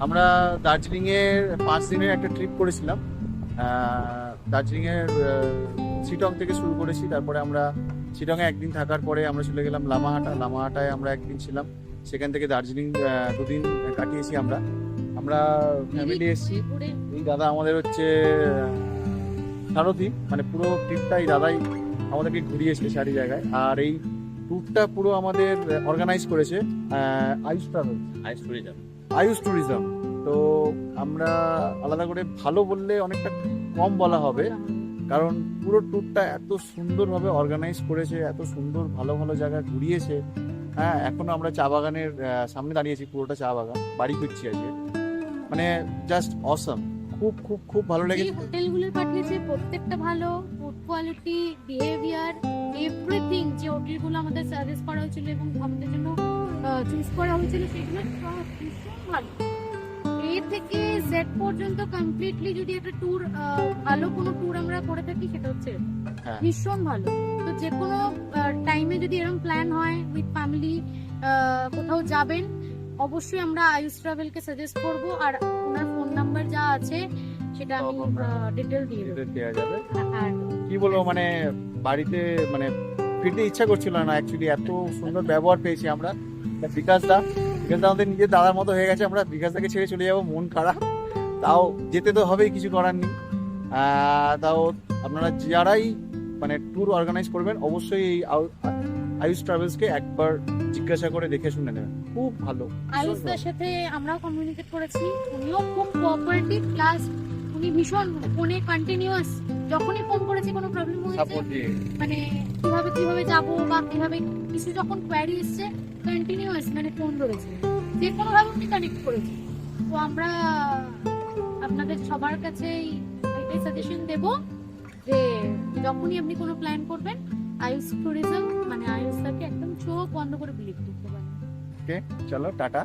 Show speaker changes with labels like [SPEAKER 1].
[SPEAKER 1] আমরা দার্জিলিংয়ের 5 দিনের একটা ট্রিপ করেছিলাম। দার্জিলিংয়ের শিটং থেকে শুরু করেছি, তারপরে আমরা শিটংয়ে একদিন থাকার পরে আমরা চলে গেলাম লামাহাটায় আমরা একদিন ছিলাম। সেখান থেকে দার্জিলিং 2 দিন কাটিয়েছি আমরা ফ্যামিলি এসেছি। এই দাদা আমাদের হচ্ছে সারথি, মানে পুরো ট্রিপটা এই দাদাই আমাদেরকে ঘুরিয়েছে চারি জায়গায়। আর এই ট্যুরটা পুরো আমাদের অর্গানাইজ করেছে আয়ুষ ট্যুরিজম। তো আমরা আলাদা করে ভালো বললে অনেকটা কম বলা হবে, কারণ পুরো ট্যুরটা এত সুন্দরভাবে অর্গানাইজ করেছে, এত সুন্দর ভালো ভালো জায়গা ঘুরিয়েছে। হ্যাঁ, এখনো আমরা চা বাগানের সামনে দাঁড়িয়েছি, পুরোটা চা বাগান, বাড়ি ফিরছি আজকে। মানে জাস্ট অসাম, খুব খুব খুব ভালো লেগেছে।
[SPEAKER 2] হোটেলগুলো পাঠিয়েছে প্রত্যেকটা ভালো, ফুড কোয়ালিটি, বিহেভিয়ার, এভরিথিং। যে হোটেলগুলো আমাদের সাজেস্ট করা হয়েছিল এবং আমাদের জন্য চুজ করা হয়েছিল সেগুলো সব ভীষণ ভালো। এ থেকে জেড পর্যন্ত কমপ্লিটলি যদি একটা ট্যুর, ভালো কোনো ট্যুর আমরা করে থাকি সেটা হচ্ছে ভীষণ ভালো। তো যে কোনো টাইমে যদি এরকম প্ল্যান হয় উইথ ফ্যামিলি কোথাও যাবেন, অবশ্যই আমরা আয়ুষ ট্রাভেলকে সাজেস্ট করব। আর ওনার ফোন নাম্বার যা আছে সেটা আমি ডিটেল দিয়ে
[SPEAKER 1] দেওয়া যাবে।
[SPEAKER 2] আর
[SPEAKER 1] কি বলবো, মানে বাড়িতে মানে ফিরতে ইচ্ছা করছিল না অ্যাকচুয়ালি, এত সুন্দর ব্যবহার পেয়েছি আমরা। বিকাশ দা আমাদের নিজের দাদার মতো হয়ে গেছে। আমরা বিকাশ দাকে ছেড়ে চলে যাবো, মন খারাপ, তাও যেতে তো হবেই, কিছু করার নেই। তাও আপনারা যারাই মানে ট্যুর অর্গানাইজ করবেন অবশ্যই এই আয়ুষ ট্রাভেলসকে একবার জিজ্ঞাসা করে দেখে শুনে নেবেন, খুব ভালো।
[SPEAKER 2] আয়ুষদার সাথে আমরাও কমিউনিকেট করেছি, উনিও খুব কোঅপারেটিভ, প্লাস উনি ভীষণ ফোনে কন্টিনিউয়াস, যখনই ফোন করেছি কোনো প্রবলেম হয়েছে, মানে কিভাবে যাবো বা কিভাবে কিছু যখন কোয়ারি এসছে, কন্টিনিউয়াস মানে ফোন ধরেছে, যে কোনো ভাবে উনি কানেক্ট করেছে। তো আমরা আপনাদের সবার কাছে এটাই সাজেশন দেব যে যখনই আপনি কোনো প্ল্যান করবেন, আয়ুষ ট্যুরিজম মানে আয়ুষদাকে একদম চোখ বন্ধ করে বিলিভ করতে পারেন।
[SPEAKER 1] ওকে, চলো টাটা।